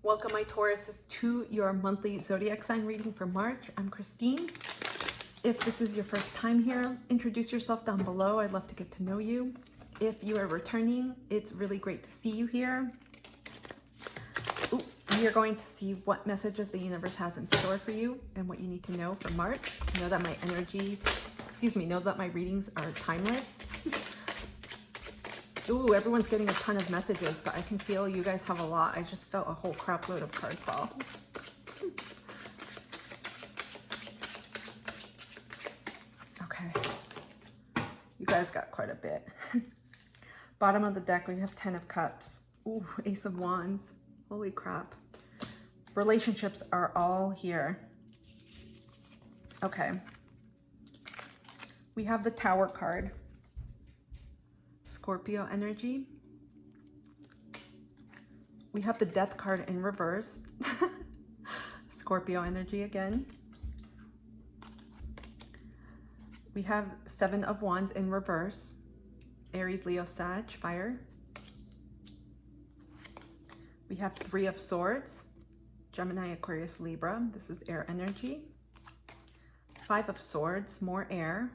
Welcome, my Tauruses, to your monthly zodiac sign reading for March. I'm Christine. If this is your first time here, introduce yourself down below. I'd love to get to know you. If you are returning, it's really great to see you here. Ooh, we are going to see what messages the universe has in store for you and what you need to know for March. Know that my know that my readings are timeless. Ooh, everyone's getting a ton of messages, but I can feel you guys have a lot. I just felt a whole crap load of cards fall. Okay. You guys got quite a bit. Bottom of the deck, we have 10 of Cups. Ooh, Ace of Wands. Holy crap. Relationships are all here. Okay. We have the Tower card. Scorpio energy. We have the Death card in reverse. Scorpio energy again. We have 7 of Wands in reverse. Aries, Leo, Sag, fire. We have 3 of Swords. Gemini, Aquarius, Libra. This is air energy. 5 of Swords, more air.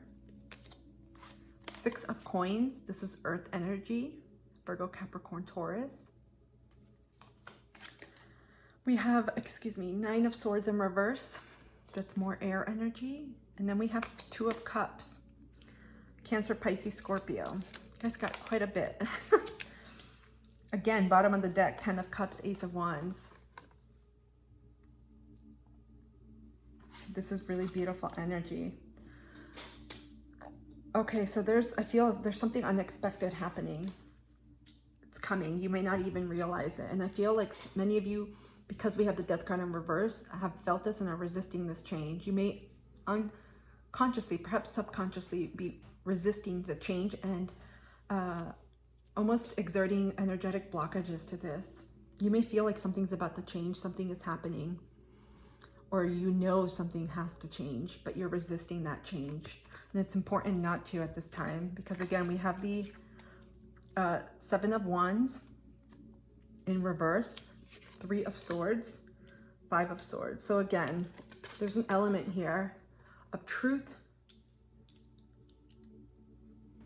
6 of Coins, this is earth energy, Virgo, Capricorn, Taurus. We have, 9 of Swords in reverse, that's more air energy. And then we have 2 of Cups, Cancer, Pisces, Scorpio. You guys got quite a bit. Again, bottom of the deck, 10 of Cups, Ace of Wands. This is really beautiful energy. Okay, so I feel there's something unexpected happening. It's coming. You may not even realize it. And I feel like many of you, because we have the Death card in reverse, have felt this and are resisting this change. You may unconsciously, perhaps subconsciously, be resisting the change and almost exerting energetic blockages to this. You may feel like something's about to change, something is happening, or you know something has to change, but you're resisting that change. And it's important not to at this time, because again, we have the 7 of Wands in reverse, 3 of Swords, 5 of Swords. So again, there's an element here of truth,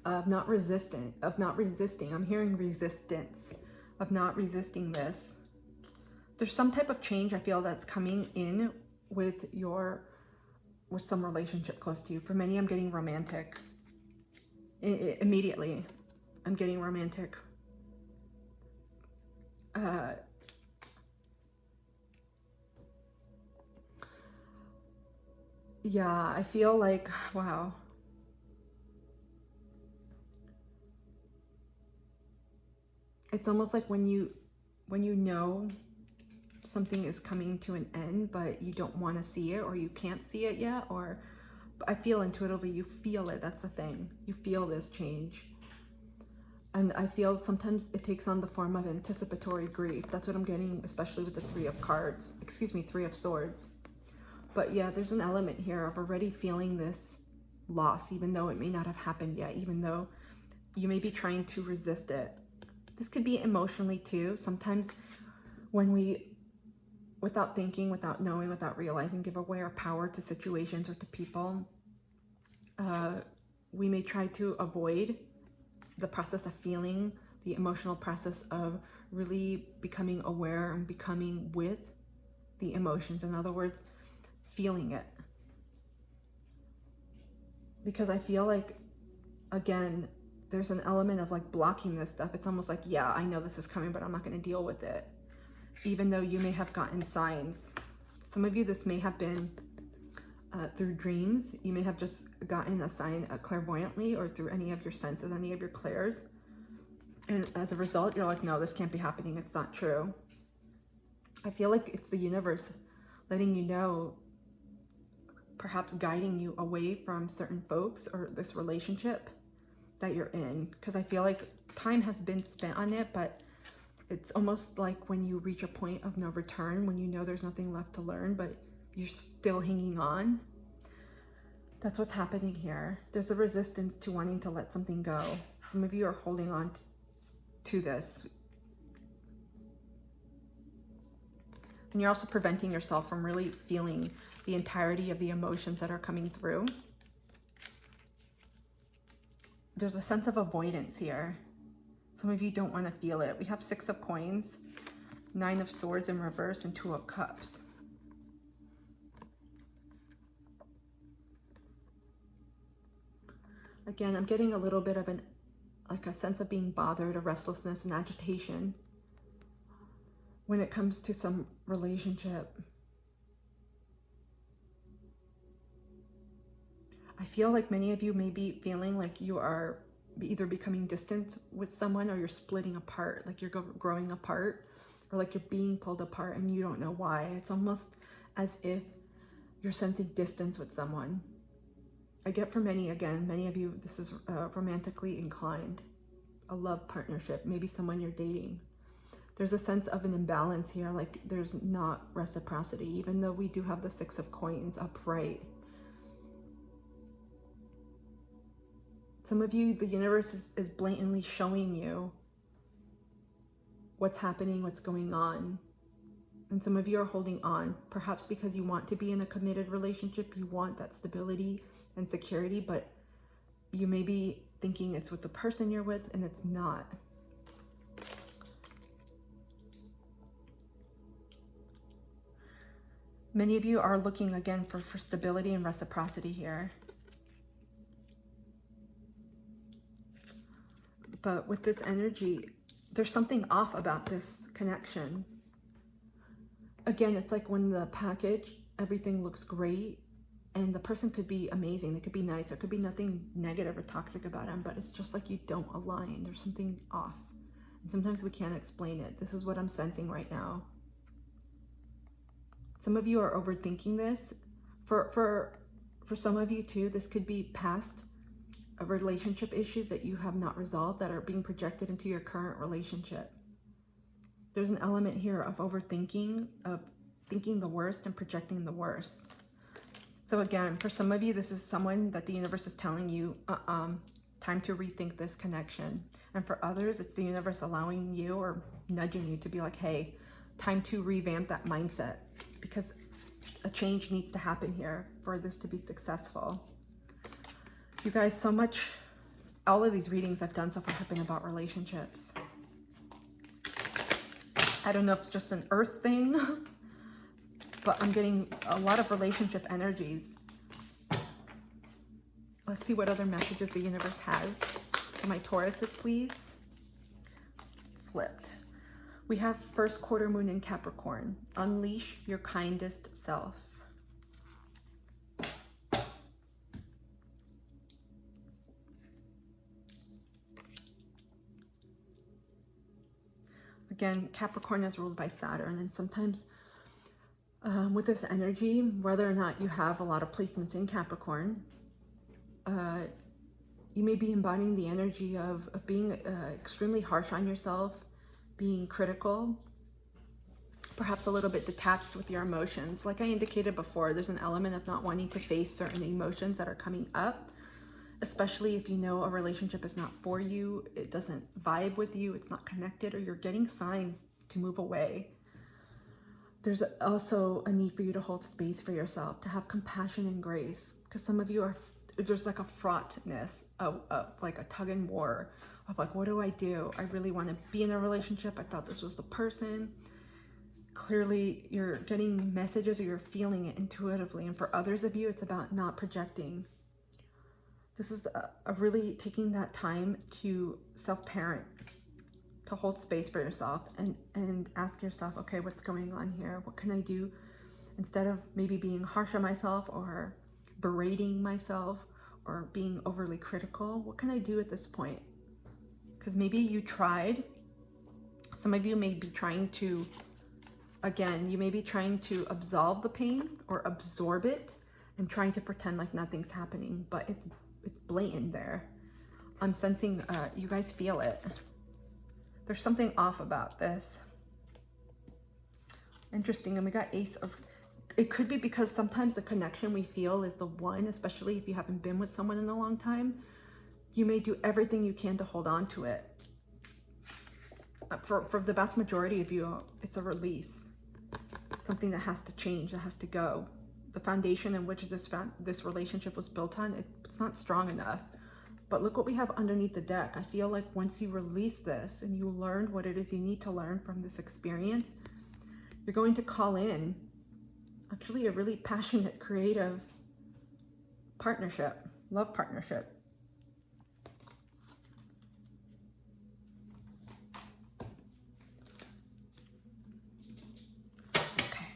of not resisting. I'm hearing resistance, of not resisting this. There's some type of change I feel that's coming in with some relationship close to you. For many, I'm getting romantic. Immediately, I'm getting romantic. Yeah, I feel like, wow. It's almost like when you know something is coming to an end, but you don't want to see it, or you can't see it yet, or I feel intuitively you feel it. That's the thing. You feel this change. And I feel sometimes it takes on the form of anticipatory grief. That's what I'm getting, especially with the 3 of Swords. But yeah, there's an element here of already feeling this loss, even though it may not have happened yet, even though you may be trying to resist it. This could be emotionally too. Sometimes when we, without thinking, without knowing, without realizing, give away our power to situations or to people, we may try to avoid the process of feeling, the emotional process of really becoming aware and becoming with the emotions. In other words, feeling it. Because I feel like, again, there's an element of like blocking this stuff. It's almost like, yeah, I know this is coming, but I'm not going to deal with it. Even though you may have gotten signs. Some of you, this may have been through dreams. You may have just gotten a sign clairvoyantly, or through any of your senses, any of your clairs. And as a result, you're like, no, this can't be happening. It's not true. I feel like it's the universe letting you know, perhaps guiding you away from certain folks or this relationship that you're in. Because I feel like time has been spent on it, but it's almost like when you reach a point of no return, when you know there's nothing left to learn, but you're still hanging on. That's what's happening here. There's a resistance to wanting to let something go. Some of you are holding on to this. And you're also preventing yourself from really feeling the entirety of the emotions that are coming through. There's a sense of avoidance here. Some of you don't want to feel it. We have 6 of coins, 9 of swords in reverse, and 2 of cups. Again, I'm getting a little bit of a sense of being bothered, a restlessness and agitation when it comes to some relationship. I feel like many of you may be feeling like you are either becoming distant with someone, or you're splitting apart, like you're growing apart, or like you're being pulled apart and you don't know why. It's almost as if you're sensing distance with someone. I get for many of you, this is romantically inclined, a love partnership, maybe someone you're dating. There's a sense of an imbalance here, like there's not reciprocity, even though we do have the 6 of coins upright. Some of you, the universe is blatantly showing you what's happening, what's going on. And some of you are holding on, perhaps because you want to be in a committed relationship, you want that stability and security, but you may be thinking it's with the person you're with, and it's not. Many of you are looking again for stability and reciprocity here. But with this energy, there's something off about this connection. Again, it's like when the package, everything looks great, and the person could be amazing, they could be nice, there could be nothing negative or toxic about them, but it's just like you don't align. There's something off. And sometimes we can't explain it. This is what I'm sensing right now. Some of you are overthinking this. For some of you too, this could be past relationship issues that you have not resolved that are being projected into your current relationship. There's an element here of overthinking, of thinking the worst and projecting the worst. So again, for some of you, this is someone that the universe is telling you, time to rethink this connection. And for others, it's the universe allowing you or nudging you to be like, hey, time to revamp that mindset, because a change needs to happen here for this to be successful. You guys, so much, all of these readings I've done so far have been about relationships. I don't know if it's just an earth thing, but I'm getting a lot of relationship energies. Let's see what other messages the universe has for my Tauruses, please. Flipped. We have first quarter moon in Capricorn. Unleash your kindest self. Again, Capricorn is ruled by Saturn, and sometimes with this energy, whether or not you have a lot of placements in Capricorn, you may be embodying the energy of being extremely harsh on yourself, being critical, perhaps a little bit detached with your emotions. Like I indicated before, there's an element of not wanting to face certain emotions that are coming up, especially if you know a relationship is not for you, it doesn't vibe with you, it's not connected, or you're getting signs to move away. There's also a need for you to hold space for yourself, to have compassion and grace, because some of you are, there's like a fraughtness, like a tug and war of like, what do? I really want to be in a relationship. I thought this was the person. Clearly you're getting messages or you're feeling it intuitively. And for others of you, it's about not projecting. This is a really taking that time to self-parent, to hold space for yourself and ask yourself, okay, what's going on here? What can I do? Instead of maybe being harsh on myself or berating myself or being overly critical, what can I do at this point? Because maybe you tried, some of you may be trying to, again, you may be trying to absolve the pain or absorb it and trying to pretend like nothing's happening, but it's blatant there. I'm sensing you guys feel it. There's something off about this. Interesting. And we got Ace of, it could be because sometimes the connection we feel is the one, especially if you haven't been with someone in a long time. You may do everything you can to hold on to it. For the vast majority of you, it's a release. It's something that has to change, that has to go. The foundation in which this relationship was built on, it's not strong enough. But look what we have underneath the deck. I feel like once you release this and you learned what it is you need to learn from this experience, you're going to call in actually a really passionate, creative partnership, love partnership. Okay,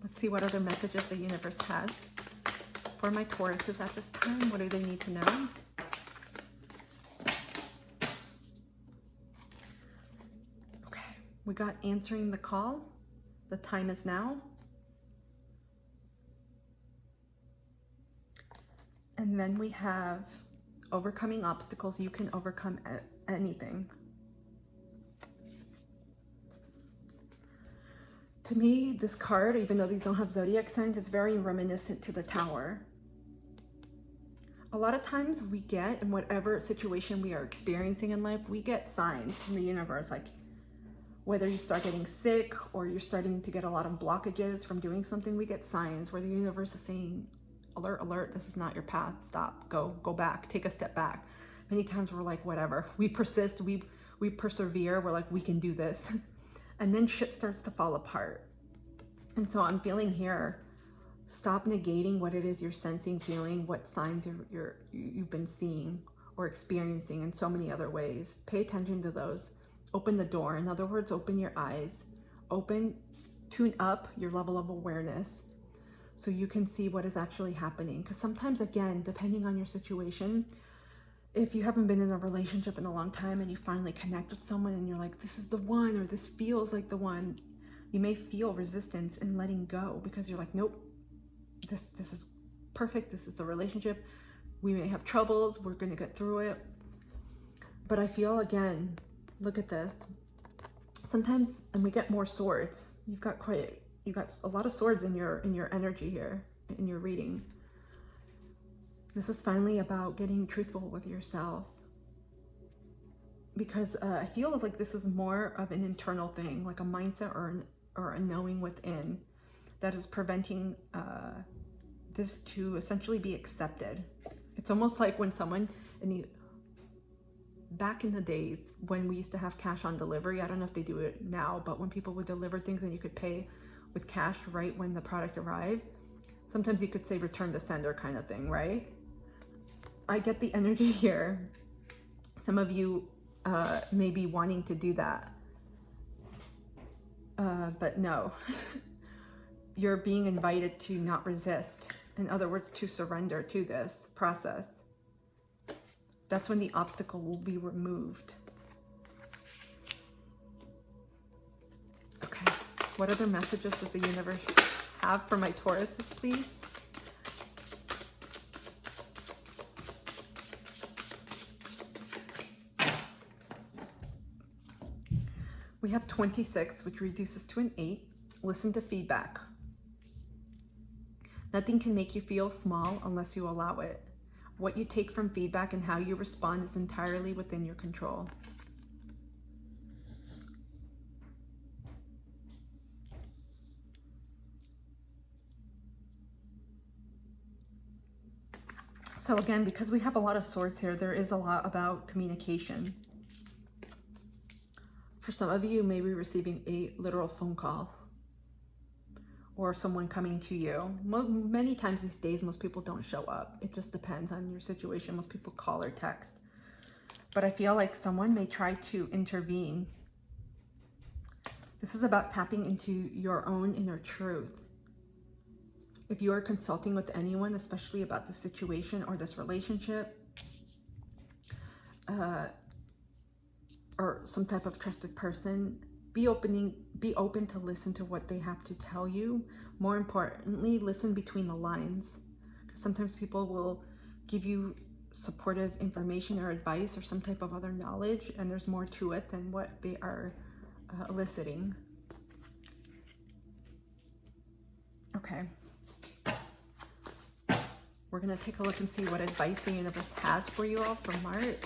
let's see what other messages the universe has for my Tauruses at this time. What do they need to know? We got answering the call. The time is now. And then we have overcoming obstacles. You can overcome anything. To me, this card, even though these don't have zodiac signs, it's very reminiscent to the Tower. A lot of times we get, in whatever situation we are experiencing in life, we get signs from the universe, like whether you start getting sick or you're starting to get a lot of blockages from doing something, we get signs where the universe is saying, alert, alert, this is not your path, stop, go back, take a step back. Many times we're like, whatever, we persist, we persevere, we're like, we can do this. And then shit starts to fall apart. And so I'm feeling here, stop negating what it is you're sensing, feeling, what signs you've been seeing or experiencing in so many other ways. Pay attention to those. Open the door. In other words, open your eyes. Tune up your level of awareness so you can see what is actually happening. Because sometimes, again, depending on your situation, if you haven't been in a relationship in a long time and you finally connect with someone and you're like, this is the one, or this feels like the one, you may feel resistance in letting go because you're like, nope, this is perfect. This is the relationship. We may have troubles. We're going to get through it. But I feel, again, look at this. Sometimes, and we get more swords. You've got a lot of swords in your energy here, in your reading. This is finally about getting truthful with yourself. Because I feel like this is more of an internal thing, like a mindset or a knowing within that is preventing this to essentially be accepted. It's almost like when someone back in the days when we used to have cash on delivery, I don't know if they do it now, but when people would deliver things and you could pay with cash right when the product arrived, sometimes you could say return to sender kind of thing, right? I get the energy here. Some of you may be wanting to do that, but no. You're being invited to not resist. In other words, to surrender to this process. That's when the obstacle will be removed. Okay, what other messages does the universe have for my Tauruses, please? We have 26, which reduces to an 8. Listen to feedback. Nothing can make you feel small unless you allow it. What you take from feedback and how you respond is entirely within your control. So again, because we have a lot of swords here, there is a lot about communication. For some of you, you may be receiving a literal phone call or someone coming to you. Many times these days, most people don't show up. It just depends on your situation. Most people call or text. But I feel like someone may try to intervene. This is about tapping into your own inner truth. If you are consulting with anyone, especially about the situation or this relationship, or some type of trusted person, be open to listen to what they have to tell you. More importantly, listen between the lines. Because sometimes people will give you supportive information or advice or some type of other knowledge, and there's more to it than what they are eliciting. Okay. We're going to take a look and see what advice the universe has for you all for March.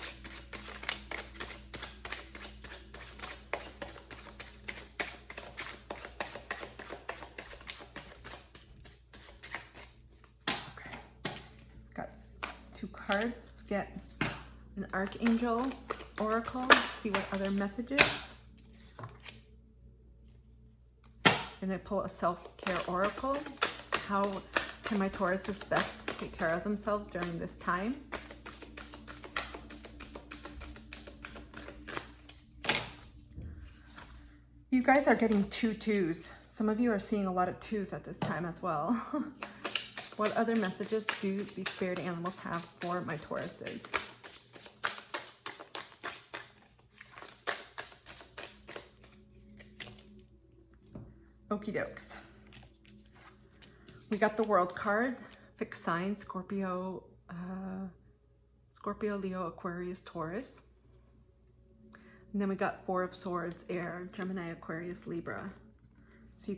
cards. Let's get an Archangel Oracle, see what other messages. And I pull a self-care oracle. How can my Tauruses best take care of themselves during this time? You guys are getting 2 2s. Some of you are seeing a lot of 2s at this time as well. What other messages do the spirit animals have for my Tauruses? Okie dokes. We got the World card, fixed sign, Scorpio, Leo, Aquarius, Taurus. And then we got 4 of Swords, Air, Gemini, Aquarius, Libra. So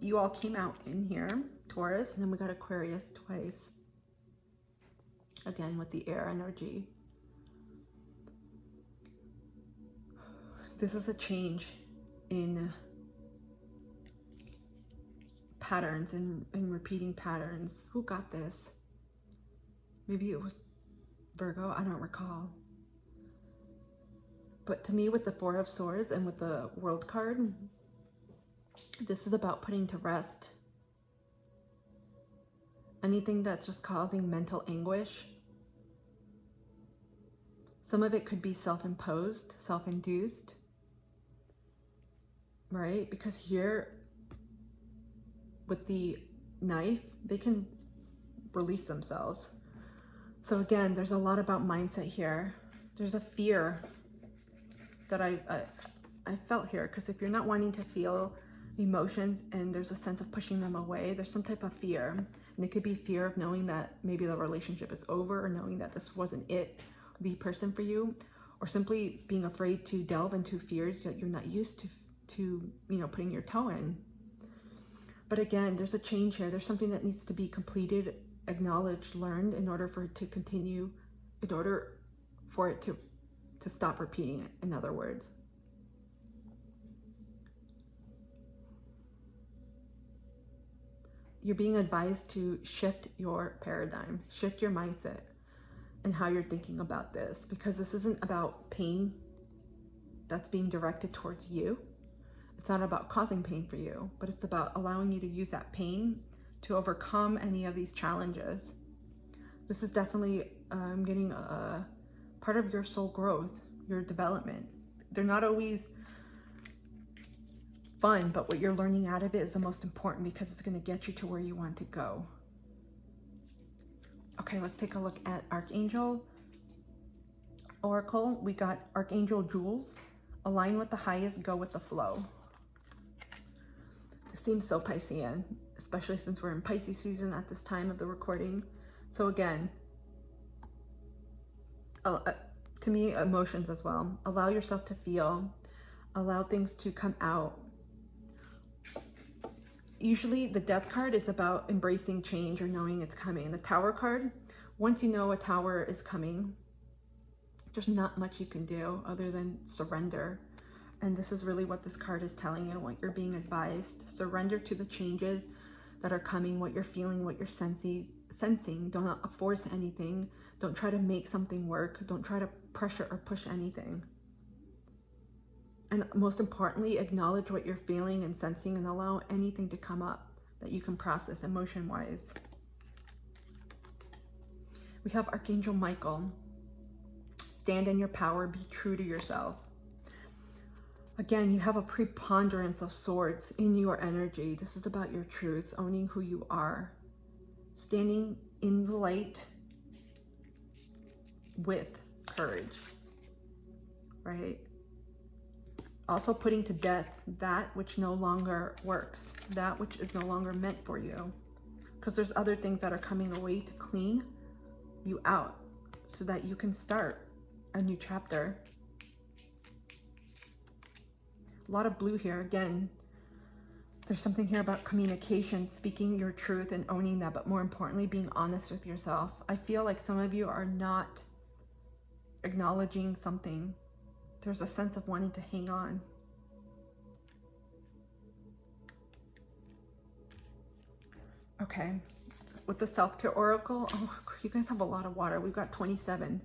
you all came out in here, Taurus, and then we got Aquarius twice. Again with the air energy. This is a change in patterns and repeating patterns. Who got this? Maybe it was Virgo, I don't recall. But to me, with the 4 of Swords and with the World card, this is about putting to rest anything that's just causing mental anguish. Some of it could be self-imposed, self-induced, right? Because here, with the knife, they can release themselves. So again, there's a lot about mindset here. There's a fear that I felt here, because if you're not wanting to feel emotions and there's a sense of pushing them away, there's some type of fear. And it could be fear of knowing that maybe the relationship is over, or knowing that this wasn't the person for you, or simply being afraid to delve into fears that you're not used to putting your toe in. But again, there's a change here. There's something that needs to be completed, acknowledged, learned in order for it to continue, in order for it to stop repeating it, in other words. You're being advised to shift your paradigm, shift your mindset and how you're thinking about this, because this isn't about pain that's being directed towards you. It's not about causing pain for you, but it's about allowing you to use that pain to overcome any of these challenges. This is definitely getting a part of your soul growth, your development. They're not always fun, but what you're learning out of it is the most important, because it's going to get you to where you want to go. Okay, let's take a look at Archangel Oracle. We got Archangel Jules. Align with the highest, go with the flow. This seems so Piscean, especially since we're in Pisces season at this time of the recording. So again, to me, emotions as well. Allow yourself to feel, allow things to come out. Usually the Death card is about embracing change or knowing it's coming. The Tower card, once you know a tower is coming, there's not much you can do other than surrender. And this is really what this card is telling you, what you're being advised. Surrender to the changes that are coming, what you're feeling, what you're sensing. Don't force anything. Don't try to make something work. Don't try to pressure or push anything. And most importantly, acknowledge what you're feeling and sensing, and allow anything to come up that you can process emotion-wise. We have Archangel Michael. Stand in your power, be true to yourself. Again, you have a preponderance of swords in your energy. This is about your truth, owning who you are, standing in the light with courage, right? Also putting to death that which no longer works, that which is no longer meant for you, because there's other things that are coming away to clean you out so that you can start a new chapter. A lot of blue here. Again, there's something here about communication, speaking your truth and owning that, but more importantly, being honest with yourself. I feel like some of you are not acknowledging something. There's a sense of wanting to hang on. Okay, with the self-care oracle, oh, you guys have a lot of water. We've got 27,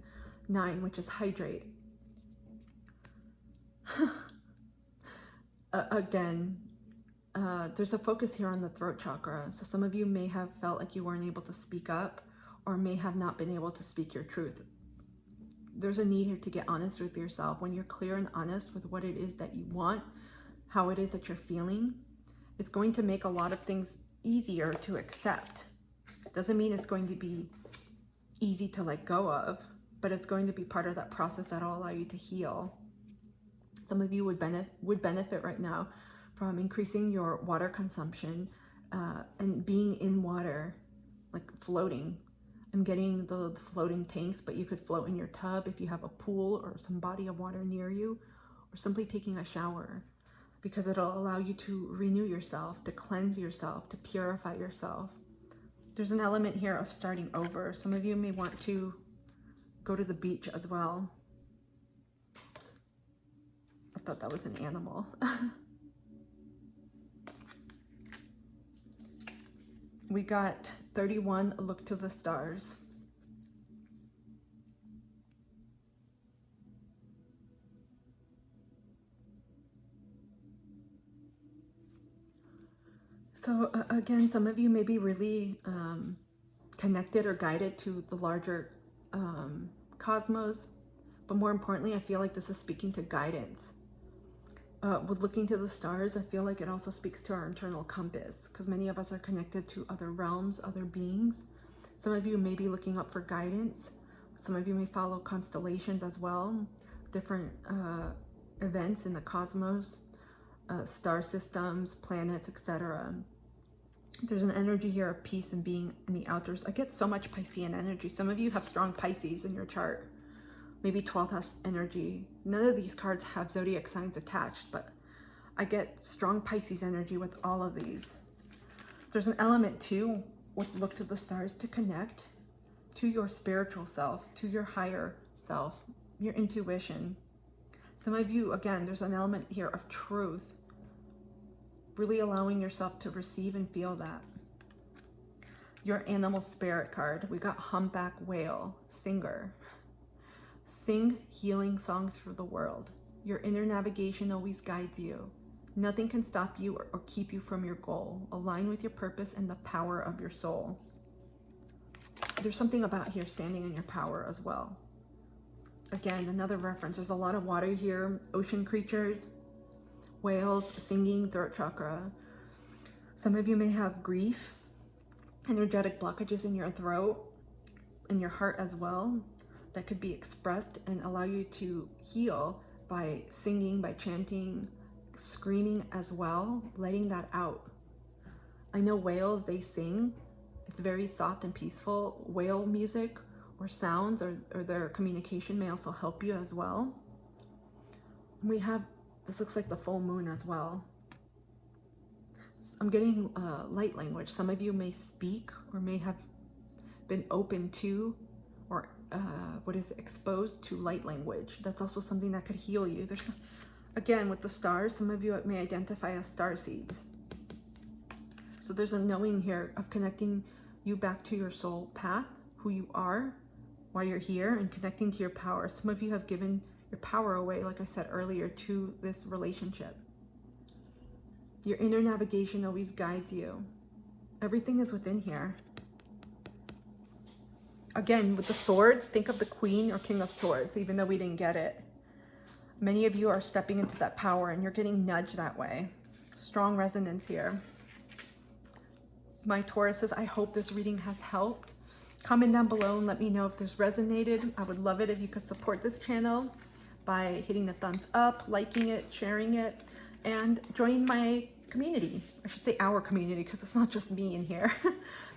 9, which is hydrate. Again, there's a focus here on the throat chakra. So some of you may have felt like you weren't able to speak up, or may have not been able to speak your truth. There's a need here to get honest with yourself. When you're clear and honest with what it is that you want, how it is that you're feeling, it's going to make a lot of things easier to accept. Doesn't mean it's going to be easy to let go of, but it's going to be part of that process that'll allow you to heal. Some of you would benefit right now from increasing your water consumption and being in water, like floating. I'm getting the floating tanks, but you could float in your tub if you have a pool or some body of water near you, or simply taking a shower, because it'll allow you to renew yourself, to cleanse yourself, to purify yourself. There's an element here of starting over. Some of you may want to go to the beach as well. I thought that was an animal. We got 31, look to the stars. So again, some of you may be really connected or guided to the larger cosmos, but more importantly, I feel like this is speaking to guidance. With looking to the stars, I feel like it also speaks to our internal compass, because many of us are connected to other realms, other beings. Some of you may be looking up for guidance. Some of you may follow constellations as well, different events in the cosmos, star systems, planets, etc. There's an energy here of peace and being in the outdoors. I get so much Piscean energy. Some of you have strong Pisces in your chart. Maybe 12 has energy. None of these cards have zodiac signs attached, but I get strong Pisces energy with all of these. There's an element too, with look to the stars, to connect to your spiritual self, to your higher self, your intuition. Some of you, again, there's an element here of truth, really allowing yourself to receive and feel that. Your animal spirit card, we got humpback whale, singer. Sing healing songs for the world. Your inner navigation always guides you. Nothing can stop you or keep you from your goal. Align with your purpose and the power of your soul. There's something about here standing in your power as well. Again, another reference. There's a lot of water here. Ocean creatures, whales, singing, throat chakra. Some of you may have grief, energetic blockages in your throat, in your heart as well, that could be expressed and allow you to heal by singing, by chanting, screaming as well, letting that out. I know whales, they sing. It's very soft and peaceful. Whale music or sounds or their communication may also help you as well. We have, this looks like the full moon as well. I'm getting light language. Some of you may speak or may have been open to or exposed to light language. That's also something that could heal you. There's, again, with the stars, some of you may identify as star seeds. So there's a knowing here of connecting you back to your soul path, who you are, why you're here, and connecting to your power. Some of you have given your power away, like I said earlier, to this relationship. Your inner navigation always guides you. Everything is within here. Again, with the swords, think of the Queen or King of Swords, even though we didn't get it. Many of you are stepping into that power and you're getting nudged that way. Strong resonance here. My Tauruses, I hope this reading has helped. Comment down below and let me know if this resonated. I would love it if you could support this channel by hitting the thumbs up, liking it, sharing it, and join my community. I should say our community, because it's not just me in here.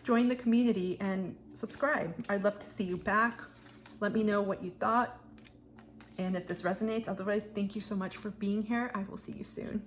Join the community and subscribe. I'd love to see you back. Let me know what you thought and if this resonates. Otherwise, thank you so much for being here. I will see you soon.